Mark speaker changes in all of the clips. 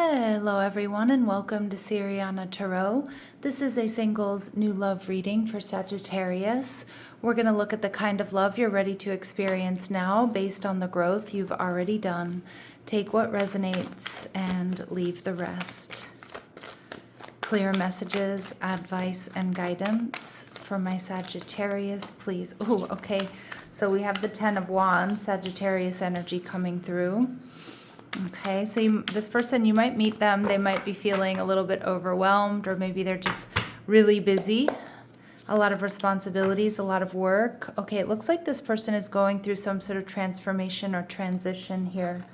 Speaker 1: Hello everyone and welcome to Siriana Tarot. This is a singles new love reading for Sagittarius. We're going to look at the kind of love you're ready to experience now based on the growth you've already done. Take what resonates and leave the rest. Clear messages, advice, and guidance for my Sagittarius, please. Oh, okay. So we have the 10 of Wands, Sagittarius energy coming through. Okay, so this person, you might meet them, they might be feeling a little bit overwhelmed, or maybe they're just really busy. A lot of responsibilities, a lot of work. Okay, it looks like this person is going through some sort of transformation or transition here.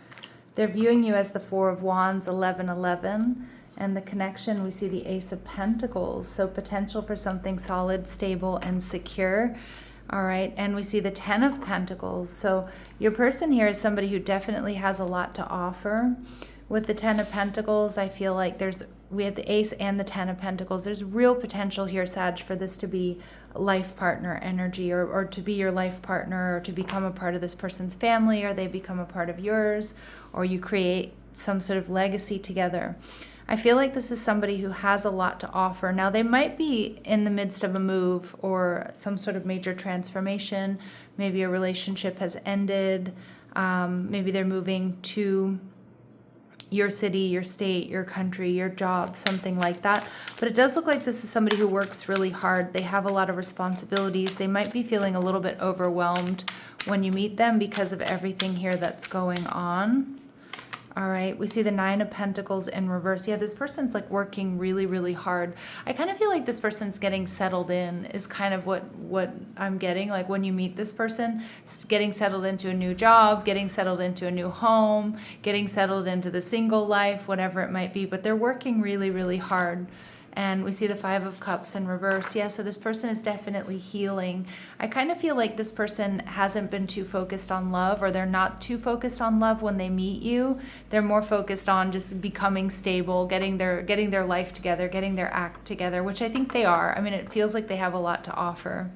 Speaker 1: They're viewing you as the 4 of Wands, 1111, and the connection, we see the Ace of Pentacles, so potential for something solid, stable, and secure. All right, and we see the 10 of Pentacles. So your person here is somebody who definitely has a lot to offer. With the 10 of Pentacles, I feel like we have the Ace and the 10 of Pentacles. There's real potential here, Sag, for this to be life partner energy, or to be your life partner, or to become a part of this person's family, or they become a part of yours, or you create some sort of legacy together. I feel like this is somebody who has a lot to offer. Now, they might be in the midst of a move or some sort of major transformation. Maybe a relationship has ended. Maybe they're moving to your city, your state, your country, your job, something like that. But it does look like this is somebody who works really hard. They have a lot of responsibilities. They might be feeling a little bit overwhelmed when you meet them because of everything here that's going on. All right, we see the 9 of Pentacles in reverse. Yeah, this person's like working really, really hard. I kind of feel like this person's getting settled in is kind of what I'm getting. Like when you meet this person, getting settled into a new job, getting settled into a new home, getting settled into the single life, whatever it might be. But they're working really, really hard. And we see the 5 of Cups in reverse. Yeah, so this person is definitely healing. I kind of feel like this person hasn't been too focused on love, or they're not too focused on love when they meet you. They're more focused on just becoming stable, getting their life together, getting their act together, which I think they are. I mean, it feels like they have a lot to offer.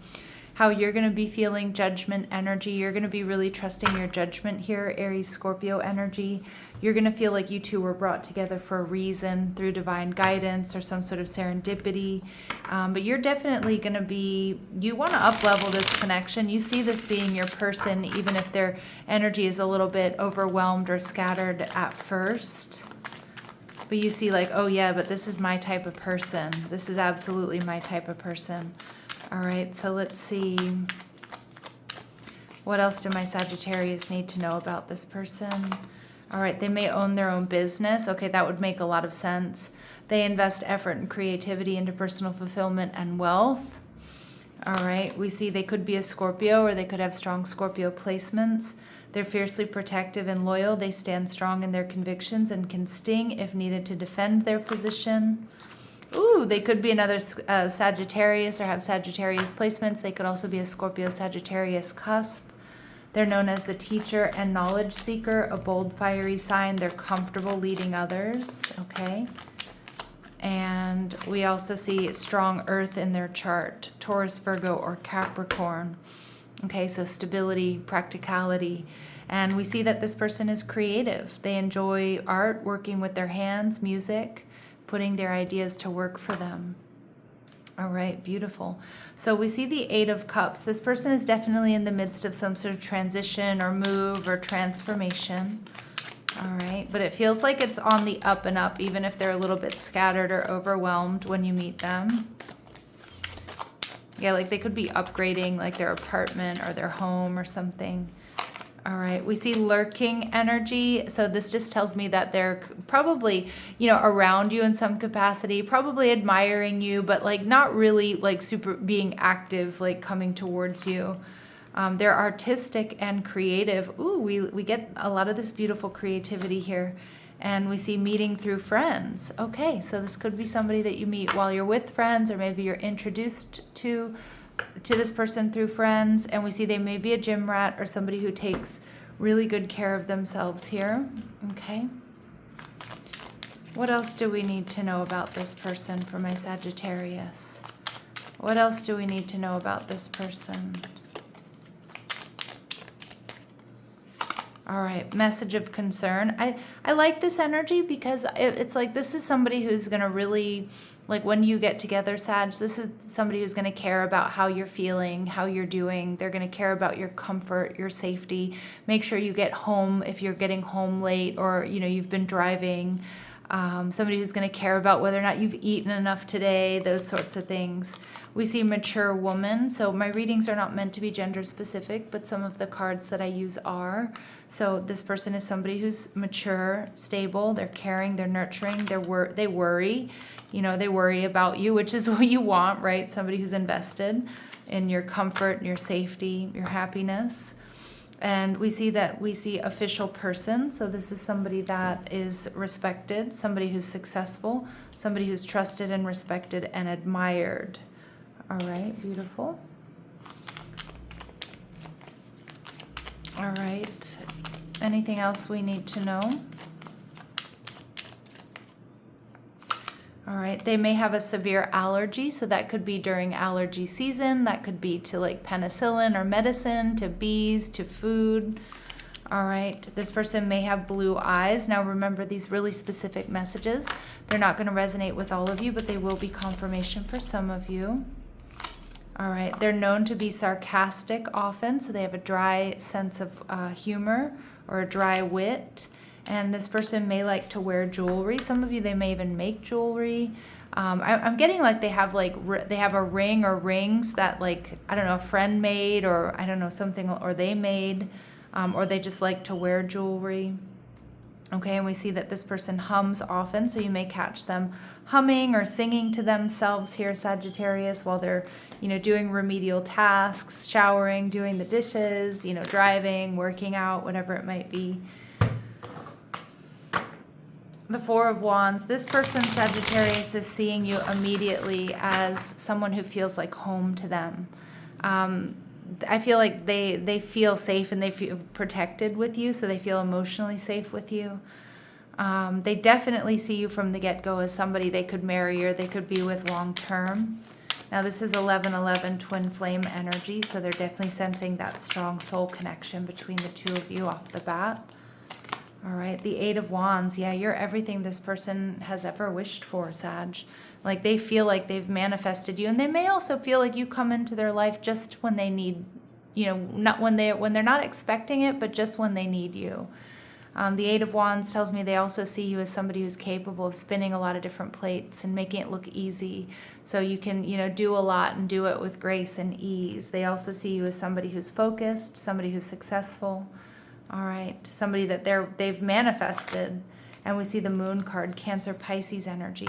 Speaker 1: How you're going to be feeling judgment energy. You're going to be really trusting your judgment here, Aries, Scorpio energy. You're going to feel like you two were brought together for a reason, through divine guidance or some sort of serendipity. But you're definitely going to be, you want to up-level this connection. You see this being your person, even if their energy is a little bit overwhelmed or scattered at first. But you see like, oh yeah, but this is my type of person. This is absolutely my type of person. All right, so let's see. What else do my Sagittarius need to know about this person? All right, they may own their own business. Okay, that would make a lot of sense. They invest effort and creativity into personal fulfillment and wealth. All right, we see they could be a Scorpio, or they could have strong Scorpio placements. They're fiercely protective and loyal. They stand strong in their convictions and can sting if needed to defend their position. Ooh, they could be another Sagittarius or have Sagittarius placements. They could also be a Scorpio Sagittarius cusp. They're known as the teacher and knowledge seeker, a bold, fiery sign. They're comfortable leading others, okay? And we also see strong earth in their chart, Taurus, Virgo, or Capricorn. Okay, so stability, practicality. And we see that this person is creative. They enjoy art, working with their hands, music, putting their ideas to work for them. All right, beautiful. So we see the 8 of Cups. This person is definitely in the midst of some sort of transition or move or transformation. All right, but it feels like it's on the up and up, even if they're a little bit scattered or overwhelmed when you meet them. Yeah, like they could be upgrading like their apartment or their home or something. All right, we see lurking energy. So this just tells me that they're probably, around you in some capacity, probably admiring you, but like not really like super being active, like coming towards you. They're artistic and creative. Ooh, we get a lot of this beautiful creativity here. And we see meeting through friends. Okay, so this could be somebody that you meet while you're with friends, or maybe you're introduced to this person through friends. And we see they may be a gym rat or somebody who takes really good care of themselves here. Okay. What else do we need to know about this person for my Sagittarius? What else do we need to know about this person? All right, message of concern. I like this energy because it's like this is somebody who's going to really, like when you get together, Sag, this is somebody who's going to care about how you're feeling, how you're doing. They're going to care about your comfort, your safety. Make sure you get home if you're getting home late or, you know, you've been driving. Somebody who's going to care about whether or not you've eaten enough today, those sorts of things. We see mature woman. So my readings are not meant to be gender specific, but some of the cards that I use are. So this person is somebody who's mature, stable, they're caring, they're nurturing, they worry. You know, they worry about you, which is what you want, right? Somebody who's invested in your comfort, your safety, your happiness. And we see official person. So this is somebody that is respected, somebody who's successful, somebody who's trusted and respected and admired. All right, beautiful. All right. Anything else we need to know? All right, they may have a severe allergy, so that could be during allergy season. That could be to like penicillin or medicine, to bees, to food. All right, this person may have blue eyes. Now remember these really specific messages. They're not going to resonate with all of you, but they will be confirmation for some of you. All right, they're known to be sarcastic often, so they have a dry sense of humor or a dry wit. And this person may like to wear jewelry. Some of you, they may even make jewelry. I'm getting like they have a ring or rings that like, I don't know, a friend made or I don't know, something, or they made, or they just like to wear jewelry. Okay, and we see that this person hums often, so you may catch them humming or singing to themselves here, Sagittarius, while they're, you know, doing remedial tasks, showering, doing the dishes, you know, driving, working out, whatever it might be. The Four of Wands. This person, Sagittarius, is seeing you immediately as someone who feels like home to them. I feel like they feel safe and they feel protected with you, so they feel emotionally safe with you. They definitely see you from the get-go as somebody they could marry or they could be with long-term. Now this is 11-11 twin flame energy, so they're definitely sensing that strong soul connection between the two of you off the bat. All right, the Eight of Wands. Yeah, you're everything this person has ever wished for, Sag. Like they feel like they've manifested you, and they may also feel like you come into their life just when they need, you know, not when they're not expecting it, but just when they need you. The Eight of Wands tells me they also see you as somebody who's capable of spinning a lot of different plates and making it look easy. So you can, you know, do a lot and do it with grace and ease. They also see you as somebody who's focused, somebody who's successful. All right, somebody that they've manifested. And we see the Moon card, Cancer, Pisces energy.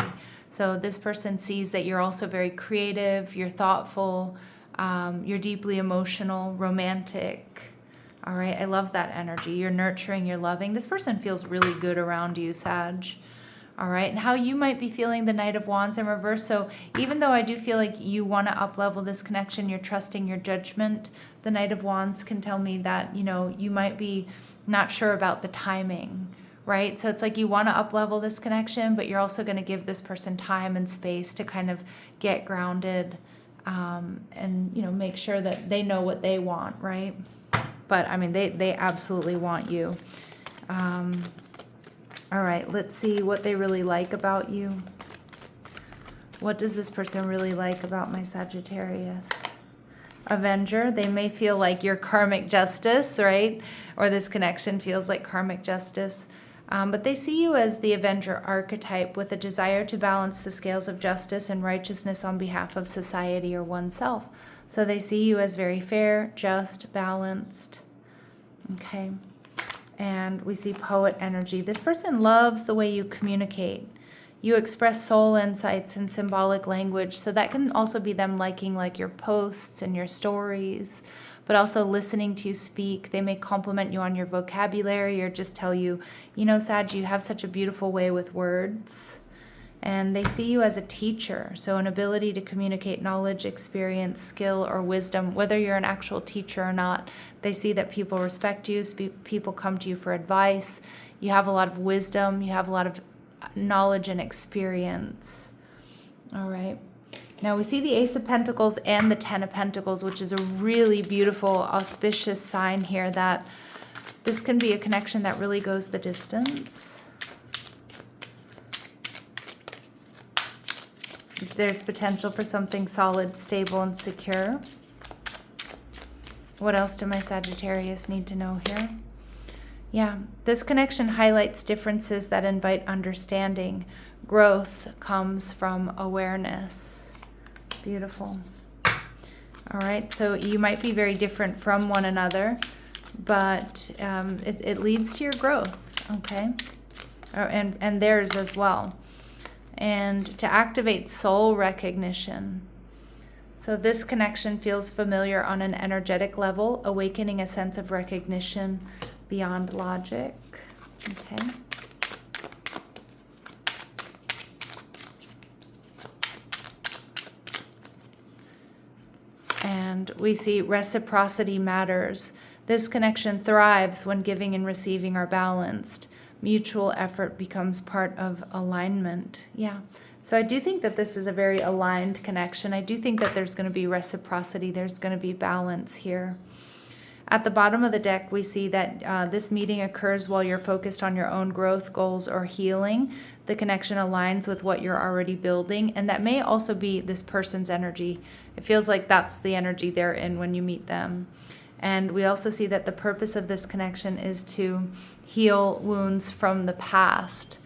Speaker 1: So this person sees that you're also very creative, you're thoughtful, you're deeply emotional, romantic. All right, I love that energy. You're nurturing, you're loving. This person feels really good around you, Sag. All right, and how you might be feeling the Knight of Wands in reverse. So even though I do feel like you want to up-level this connection, you're trusting your judgment, the Knight of Wands can tell me that, you know, you might be not sure about the timing, right? So it's like you want to up-level this connection, but you're also going to give this person time and space to kind of get grounded and, you know, make sure that they know what they want, right? But, I mean, they absolutely want you. All right, let's see what they really like about you. What does this person really like about my Sagittarius? Avenger. They may feel like you're karmic justice, right? Or this connection feels like karmic justice. But they see you as the Avenger archetype with a desire to balance the scales of justice and righteousness on behalf of society or oneself. So they see you as very fair, just, balanced. Okay. And we see poet energy. This person loves the way you communicate. You express soul insights in symbolic language. So that can also be them liking like your posts and your stories, but also listening to you speak. They may compliment you on your vocabulary or just tell you, you know, Sag, you have such a beautiful way with words. And they see you as a teacher, so an ability to communicate knowledge, experience, skill, or wisdom, whether you're an actual teacher or not. They see that people respect you, people come to you for advice. You have a lot of wisdom, you have a lot of knowledge and experience. All right. Now we see the Ace of Pentacles and the Ten of Pentacles, which is a really beautiful, auspicious sign here that This can be a connection that really goes the distance. There's potential for something solid, stable, and secure. What else do my Sagittarius need to know here? Yeah, this connection highlights differences that invite understanding. Growth comes from awareness. Beautiful. All right, so you might be very different from one another, but it leads to your growth, okay? And theirs as well. And to activate soul recognition. So this connection feels familiar on an energetic level, awakening a sense of recognition beyond logic. Okay. And we see reciprocity matters. This connection thrives when giving and receiving are balanced. Mutual effort becomes part of alignment. Yeah. So I do think that this is a very aligned connection. I do think that there's going to be reciprocity. There's going to be balance here. At the bottom of the deck, we see that this meeting occurs while you're focused on your own growth, goals, or healing. The connection aligns with what you're already building, and that may also be this person's energy. It feels like that's the energy they're in when you meet them. And we also see that the purpose of this connection is to heal wounds from the past.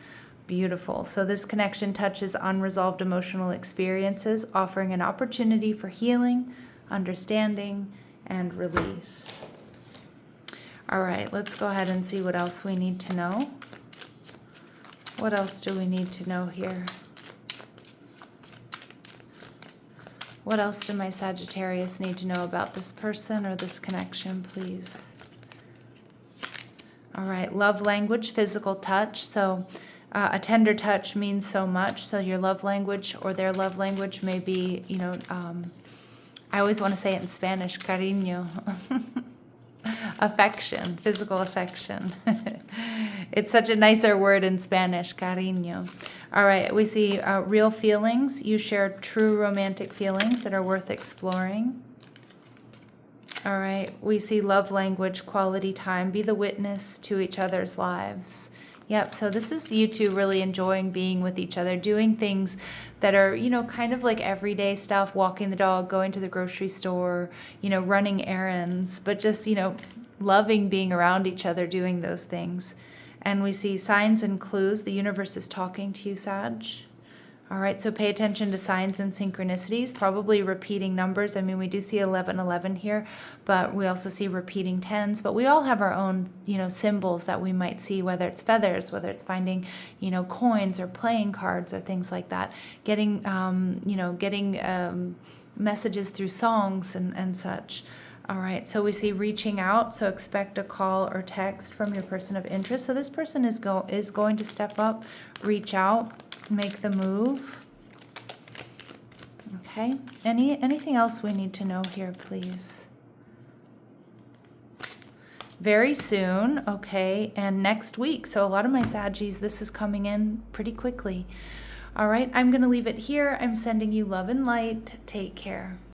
Speaker 1: Beautiful. So this connection touches unresolved emotional experiences, offering an opportunity for healing, understanding, and release. All right, let's go ahead and see what else we need to know. What else do we need to know here? What else do my Sagittarius need to know about this person or this connection, please? All right, love language, physical touch. So a tender touch means so much. So your love language or their love language may be, I always want to say it in Spanish, cariño. Affection, physical affection. It's such a nicer word in Spanish, cariño. All right, we see real feelings. You share true romantic feelings that are worth exploring. All right, we see love language, quality time. Be the witness to each other's lives. Yep, so this is you two really enjoying being with each other, doing things that are, kind of like everyday stuff, walking the dog, going to the grocery store, running errands, but just, loving being around each other, doing those things. And we see signs and clues. The universe is talking to you, Sag. All right, so pay attention to signs and synchronicities, probably repeating numbers. I mean, we do see 1111 here, but we also see repeating tens. But we all have our own, symbols that we might see, whether it's feathers, whether it's finding, coins or playing cards or things like that. Getting, messages through songs and such. All right, so we see reaching out, so expect a call or text from your person of interest. So this person is going to step up, reach out, make the move. Okay, anything else we need to know here, please? Very soon, okay, and next week. So a lot of my Saggies, this is coming in pretty quickly. All right, I'm going to leave it here. I'm sending you love and light. Take care.